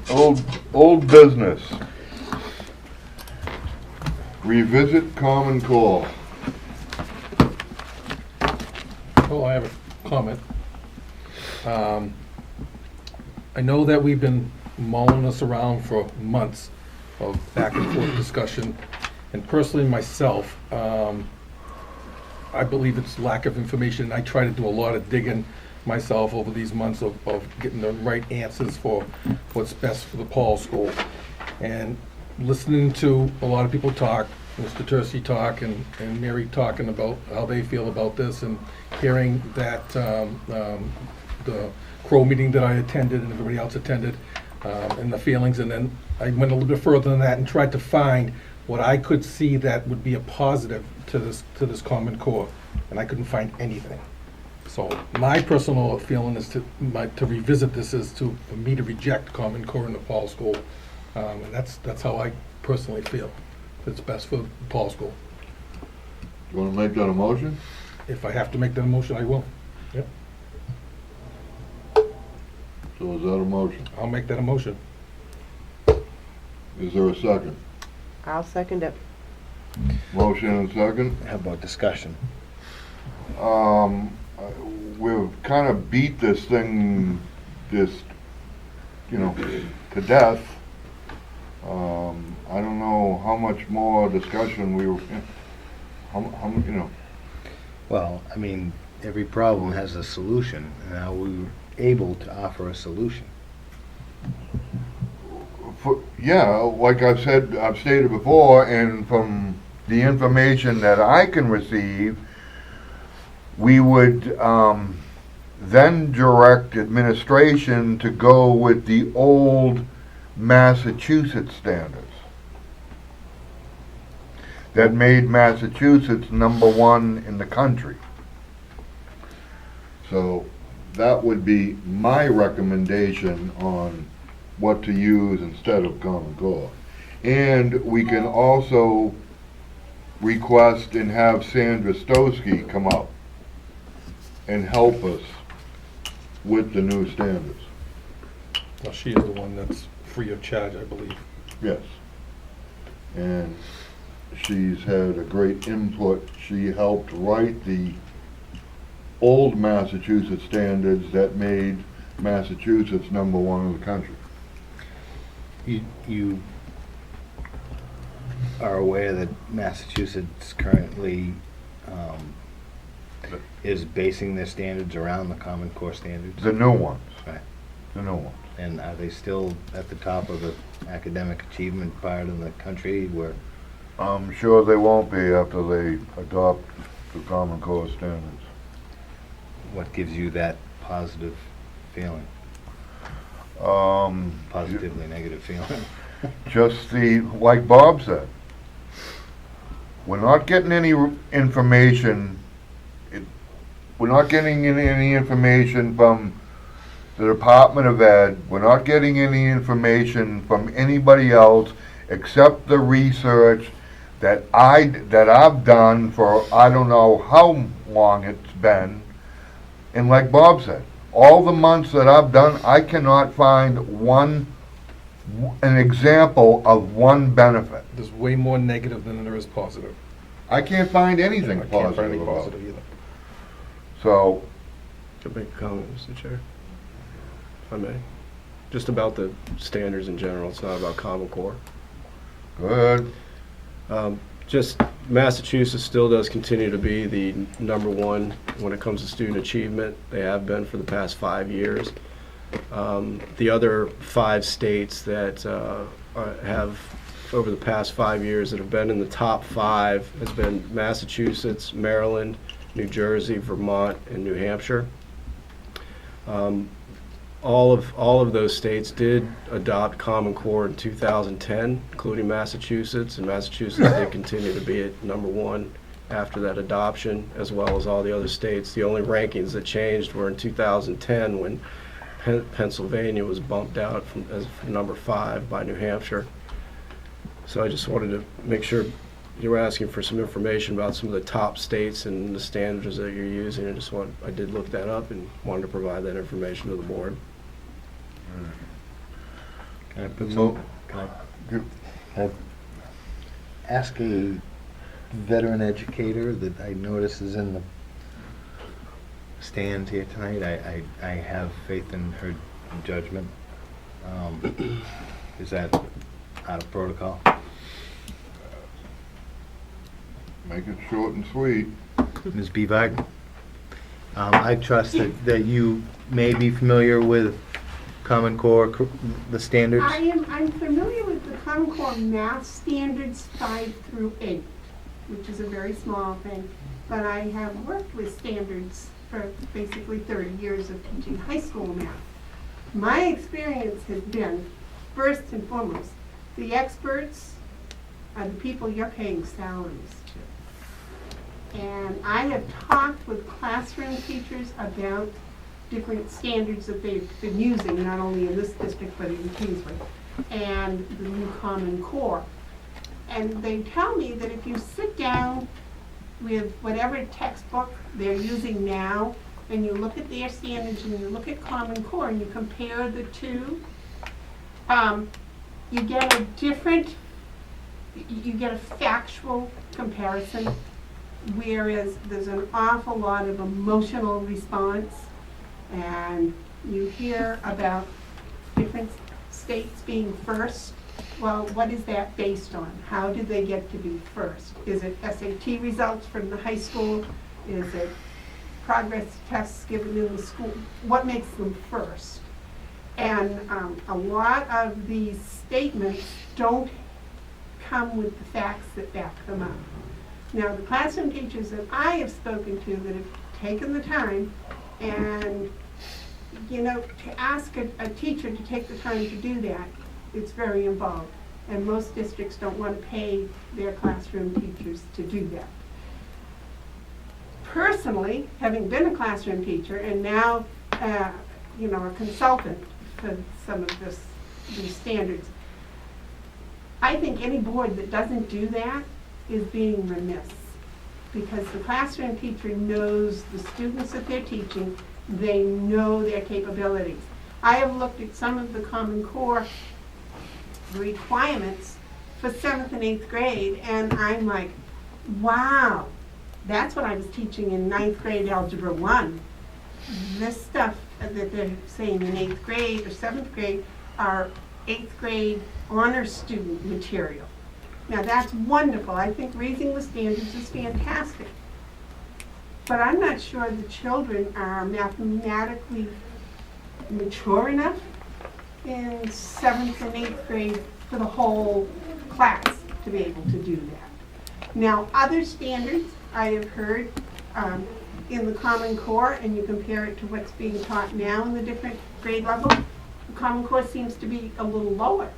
Old business. Revisit Common Core. Oh, I have a comment. I know that we've been mulling this around for months of back and forth discussion, and personally myself, I believe it's lack of information. I try to do a lot of digging myself over these months of getting the right answers for what's best for the Paul School. And listening to a lot of people talk, Mr. Tursi talk and Mary talking about how they feel about this, and hearing that the Crow meeting that I attended and everybody else attended, and the feelings, and then I went a little bit further than that and tried to find what I could see that would be a positive to this Common Core, and I couldn't find anything. So my personal feeling is to revisit this is for me to reject Common Core in the Paul School, and that's how I personally feel. It's best for Paul School. You wanna make that a motion? If I have to make that a motion, I will. Yep. So is that a motion? I'll make that a motion. Is there a second? I'll second it. Motion and second. How about discussion? We've kind of beat this thing, to death. I don't know how much more discussion Well, I mean, every problem has a solution, and are we able to offer a solution? Like I've stated before, and from the information that I can receive, we would then direct administration to go with the old Massachusetts standards that made Massachusetts #1 in the country. So that would be my recommendation on what to use instead of Common Core. And we can also request and have Sandra Stosky come up and help us with the new standards. Well, she is the one that's free of charge, I believe. Yes. And she's had a great input. She helped write the old Massachusetts standards that made Massachusetts #1 in the country. You are aware that Massachusetts currently is basing their standards around the Common Core standards? The new ones. Right. The new ones. And are they still at the top of the academic achievement part of the country where? I'm sure they won't be after they adopt the Common Core standards. What gives you that positive feeling? Positively negative feeling? Just like Bob said, we're not getting any information. We're not getting any information from the Department of Ed. We're not getting any information from anybody else except the research that I've done for I don't know how long it's been. And like Bob said, all the months that I've done, I cannot find an example of one benefit. There's way more negative than there is positive. I can't find anything I can't find positive any about it. positive either. So, Could make a comment, Mr. Chair, if I may. Just about the standards in general, it's not about Common Core. good. Just Massachusetts still does continue to be the #1 when it comes to student achievement. They have been for the past 5 years. The other 5 states that have, over the past 5 years, that have been in the top 5 has been Massachusetts, Maryland, New Jersey, Vermont, and New Hampshire. All of those states did adopt Common Core in 2010, including Massachusetts, and Massachusetts did continue to be at #1 after that adoption, as well as all the other states. The only rankings that changed were in 2010 when Pennsylvania was bumped out as #5 by New Hampshire. So I just wanted to make sure you were asking for some information about some of the top states and the standards that you're using. I did look that up and wanted to provide that information to the board. Can I put Mo- some, can I Good. ask a veteran educator that I notice is in the stands here tonight? I have faith in her judgment. Is that out of protocol? Make it short and sweet. Ms. Bevard? I trust that you may be familiar with Common Core, the standards? I'm familiar with the Common Core math standards 5 through 8, which is a very small thing. But I have worked with standards for basically 30 years of teaching high school math. My experience has been, first and foremost, the experts are the people you're paying salaries to. And I have talked with classroom teachers about different standards that they've been using, not only in this district, but in Kingsway, and the new Common Core. And they tell me that if you sit down with whatever textbook they're using now, and you look at their standards and you look at Common Core and you compare the two, you get a factual comparison, whereas there's an awful lot of emotional response, and you hear about different states being first. Well, what is that based on? How did they get to be first? Is it SAT results from the high school? Is it progress tests given in the school? What makes them first? And a lot of these statements don't come with the facts that back them up. Now, the classroom teachers that I have spoken to that have taken the time and, to ask a teacher to take the time to do that, it's very involved. And most districts don't want to pay their classroom teachers to do that. Personally, having been a classroom teacher and now, a consultant for some of these standards, I think any board that doesn't do that is being remiss, because the classroom teacher knows the students that they're teaching, they know their capabilities. I have looked at some of the Common Core requirements for 7th and 8th grade, and I'm like, wow, that's what I was teaching in 9th grade Algebra 1. This stuff that they're saying in 8th grade or 7th grade are 8th grade honor student material. Now that's wonderful. I think raising the standards is fantastic. But I'm not sure the children are mathematically mature enough in 7th and 8th grade for the whole class to be able to do that. Now, other standards I have heard in the Common Core, and you compare it to what's being taught now in the different grade level, the Common Core seems to be a little lower.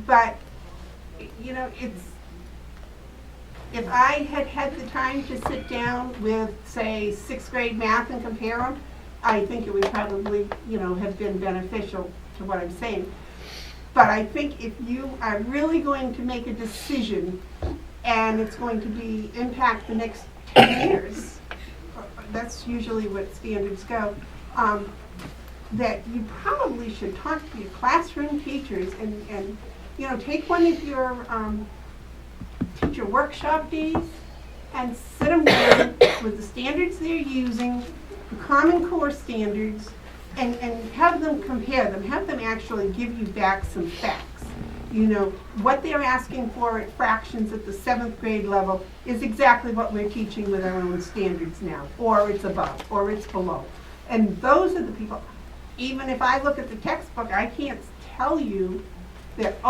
But, if I had had the time to sit down with, say, 6th grade math and compare them, I think it would probably, have been beneficial to what I'm saying. But I think if you are really going to make a decision and it's going to impact the next 10 years, that's usually what standards go, that you probably should talk to your classroom teachers and take one of your teacher workshop days and sit them down with the standards they're using, the Common Core standards, and have them compare them, have them actually give you back some facts. What they're asking for at fractions at the 7th grade level is exactly what we're teaching with our own standards now, or it's above, or it's below. And those are the people, even if I look at the textbook, I can't tell you that,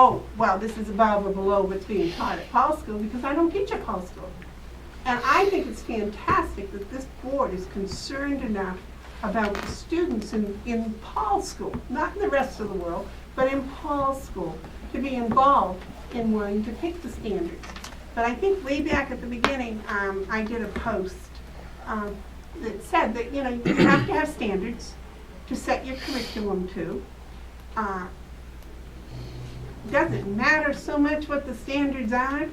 this is above or below what's being taught at Paul School, because I don't teach at Paul School. And I think it's fantastic that this board is concerned enough about the students in Paul School, not in the rest of the world, but in Paul School, to be involved in wanting to pick the standards. But I think way back at the beginning, I did a post that said that, you have to have standards to set your curriculum to. Doesn't matter so much what the standards are,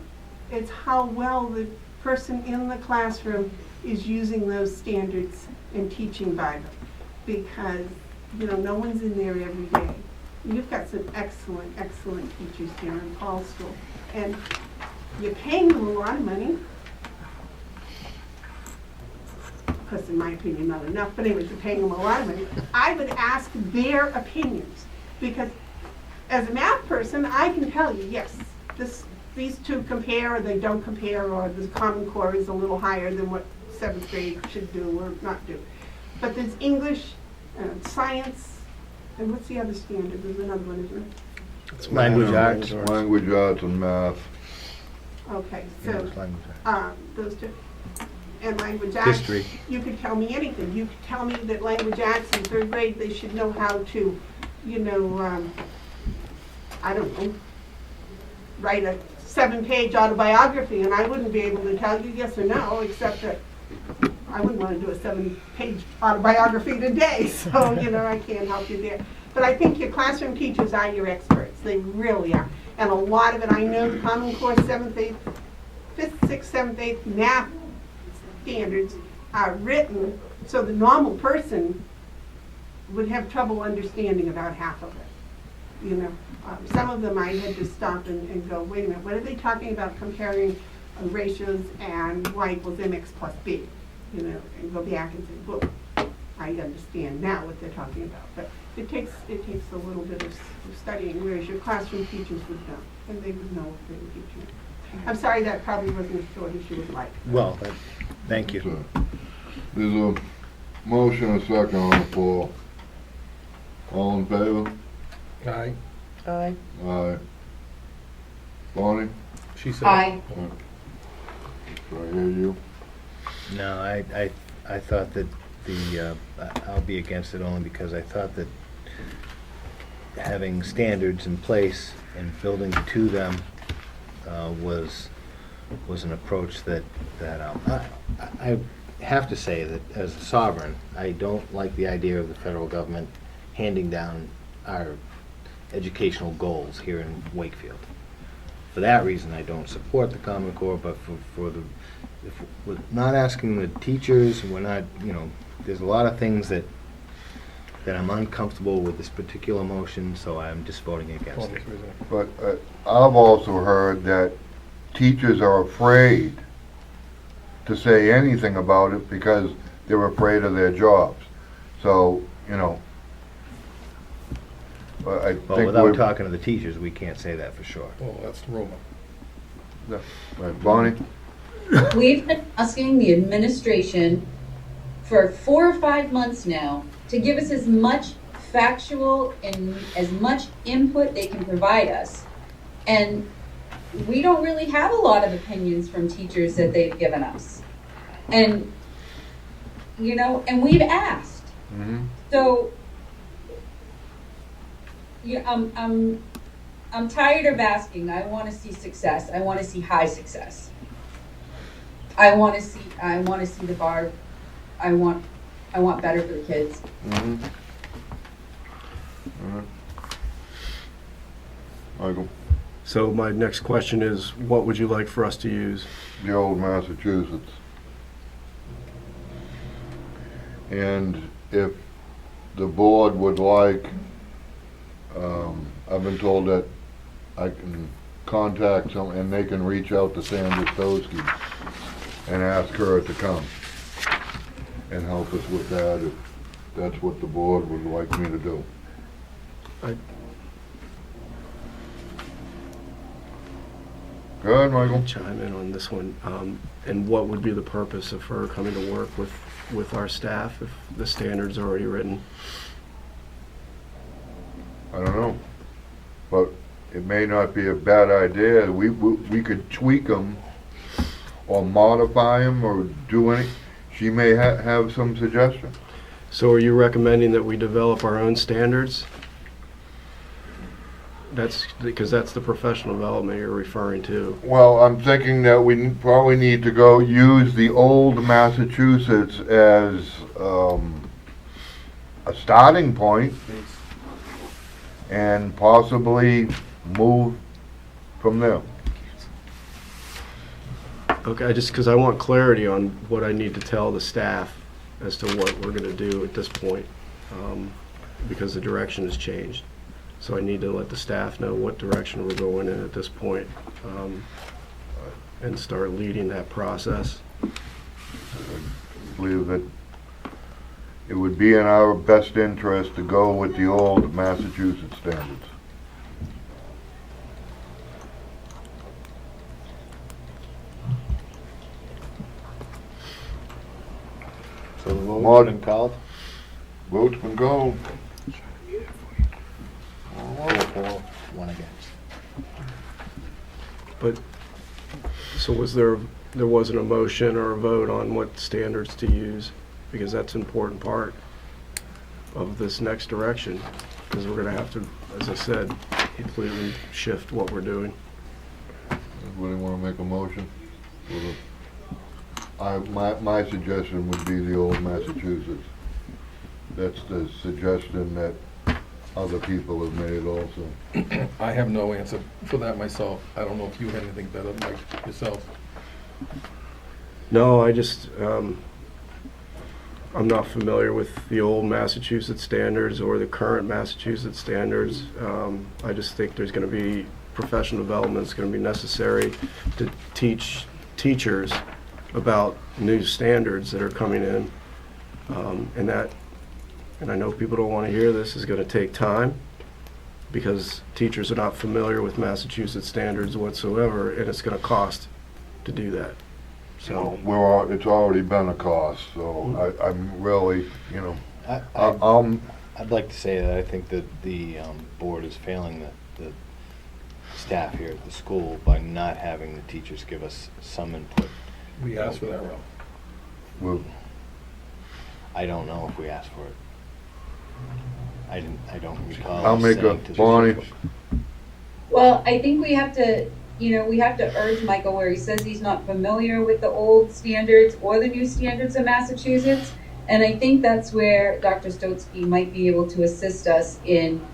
it's how well the person in the classroom is using those standards and teaching by them. Because, no one's in there every day. you've got some excellent, excellent teachers here in Paul's school, and you're paying them a lot of money. Of course, in my opinion, not enough, but anyways, you're paying them a lot of money. I would ask their opinions, because as a math person, I can tell you, yes, these two compare or they don't compare, or the Common Core is a little higher than what 7th grade should do or not do. But there's English, science, and what's the other standard? There's another one, isn't there? It's Language math, arts. Language arts and math. Okay, English so, language arts. those two. And language arts. History. You could tell me anything. You could tell me that language arts in 3rd grade, they should know how to, I don't know, write a 7-page autobiography, and I wouldn't be able to tell you yes or no, except that I wouldn't want to do a 7-page autobiography today, so, I can't help you there. But I think your classroom teachers are your experts. They really are. And a lot of it, I know the Common Core 7th, 8th, 5th, 6th, 7th, 8th math standards are written so the normal person would have trouble understanding about half of it. Some of them I had to stop and go, wait a minute, what are they talking about comparing ratios and y equals mx plus b? And go back and say, well, I understand now what they're talking about. But it takes a little bit of studying, whereas your classroom teachers would know, and they would know if they were teaching. I'm sorry that probably wasn't as short as you would like. Well, thank you. So, there's a motion, a second on the floor. All in favor? Aye. Aye. Aye. Bonnie? She said. Aye. Do I hear you? No, I thought that I'll be against it only because I thought that having standards in place and building to them was an approach that I have to say that as a sovereign, I don't like the idea of the federal government handing down our educational goals here in Wakefield. For that reason, I don't support the Common Core, but if we're not asking the teachers, and we're not, there's a lot of things that I'm uncomfortable with this particular motion, so I'm just voting against it. But I've also heard that teachers are afraid to say anything about it because they're afraid of their jobs. So, I Well, think without talking to the teachers, we can't say that for sure. Oh, that's the rumor. Right, Bonnie? We've been asking the administration for 4 or 5 months now to give us as much factual and as much input they can provide us. And we don't really have a lot of opinions from teachers that they've given us. And, and we've asked. Mm-hmm. So, I'm tired of asking. I want to see success. I want to see high success. I want to see the bar. I want better for the kids. Mm-hmm. Michael? So my next question is, what would you like for us to use? The old Massachusetts. And if the board would like, I've been told that I can contact some, and they can reach out to Sandra Stosky and ask her to come and help us with that, if that's what the board would like me to do. Go ahead, Michael. Chime in on this one. And what would be the purpose of her coming to work with our staff if the standards are already written? I don't know, but it may not be a bad idea. We could tweak them or modify them or do any. She may have some suggestions. So are you recommending that we develop our own standards? That's because that's the professional development you're referring to. Well, I'm thinking that we probably need to go use the old Massachusetts as a starting point and possibly move from there. Okay, just because I want clarity on what I need to tell the staff as to what we're going to do at this point, because the direction has changed. So I need to let the staff know what direction we're going in at this point, and start leading that process. Believe that it would be in our best interest to go with the old Massachusetts standards. So the Mod- vote's been called? Vote's been called. 4-4, 1 against. But, so there wasn't a motion or a vote on what standards to use? Because that's an important part of this next direction, because we're gonna have to, as I said, completely shift what we're doing. Anybody wanna make a motion? My suggestion would be the old Massachusetts. That's the suggestion that other people have made also. I have no answer for that myself. I don't know if you have anything better, Mike, yourself. No, I just, I'm not familiar with the old Massachusetts standards or the current Massachusetts standards. I just think there's gonna be, professional development is gonna be necessary to teach teachers about new standards that are coming in. And I know people don't wanna hear this, is gonna take time, because teachers are not familiar with Massachusetts standards whatsoever, and it's gonna cost to do that. So, It's already been a cost, so I'm really, you know, I- I'd like to say that I think that the board is failing the staff here at the school by not having the teachers give us some input. We asked for that, Ralph. we'll, I don't know if we asked for it. I don't recall. I'll make a, saying to the Bonnie, teachers. Well, I think we have to, we have to urge Michael where he says he's not familiar with the old standards or the new standards of Massachusetts. And I think that's where Dr. Stotsky might be able to assist us in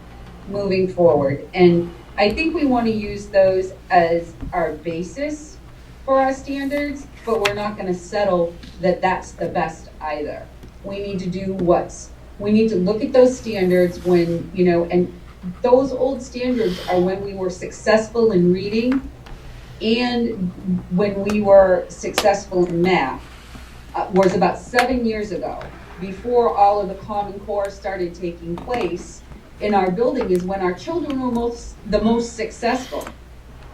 moving forward. And I think we want to use those as our basis for our standards, but we're not going to settle that that's the best either. We need to do we need to look at those standards when, and those old standards are when we were successful in reading and when we were successful in math. Was about 7 years ago, before all of the Common Core started taking place in our building, is when our children were the most successful.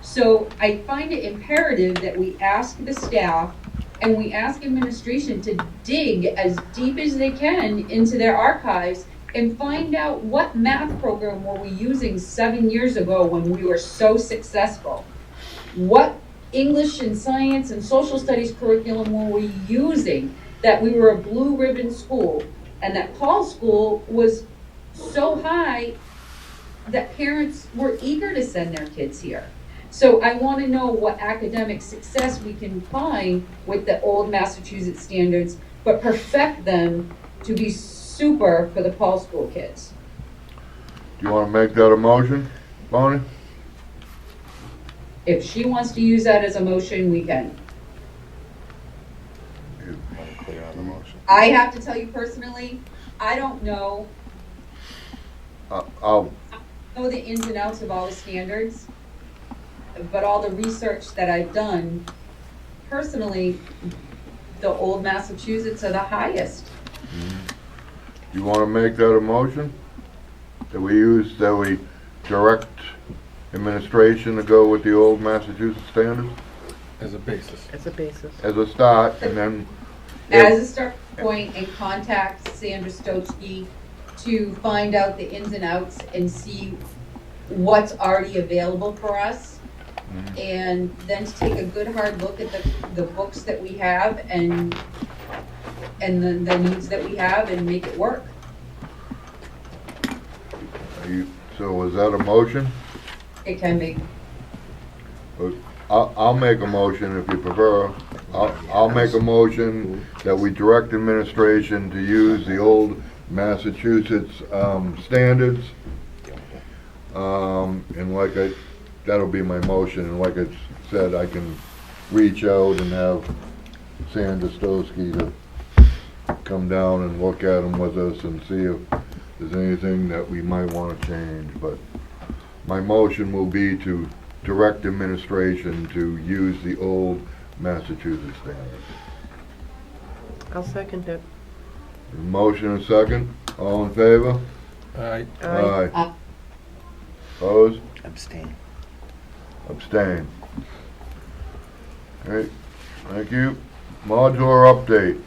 So I find it imperative that we ask the staff and we ask administration to dig as deep as they can into their archives and find out what math program were we using 7 years ago when we were so successful. What English and science and social studies curriculum were we using that we were a blue ribbon school and that Paul's school was so high that parents were eager to send their kids here. So I want to know what academic success we can find with the old Massachusetts standards, but perfect them to be super for the Paul School kids. do you wanna make that a motion, Bonnie? If she wants to use that as a motion, we can. Unclear on the motion. I have to tell you personally, I don't know I'll, the ins and outs of all the standards, but all the research that I've done, personally, the old Massachusetts are the highest. do you wanna make that a motion? That we direct administration to go with the old Massachusetts standards As a basis. As a basis. as a start, and then As a start point, and contact Sandra Stotsky to find out the ins and outs and see what's already available for us. And then to take a good hard look at the books that we have and the needs that we have and make it work. so is that a motion? It can be. I'll make a motion if you prefer. I'll make a motion that we direct administration to use the old Massachusetts standards. And that'll be my motion, and like I said, I can reach out and have Sandra Stotsky to come down and look at them with us and see if there's anything that we might want to change, but my motion will be to direct administration to use the old Massachusetts standards. I'll second it. Motion and second, all in favor? Aye. Aye. Opposed? Abstain. Abstain. Okay, thank you. Modular update.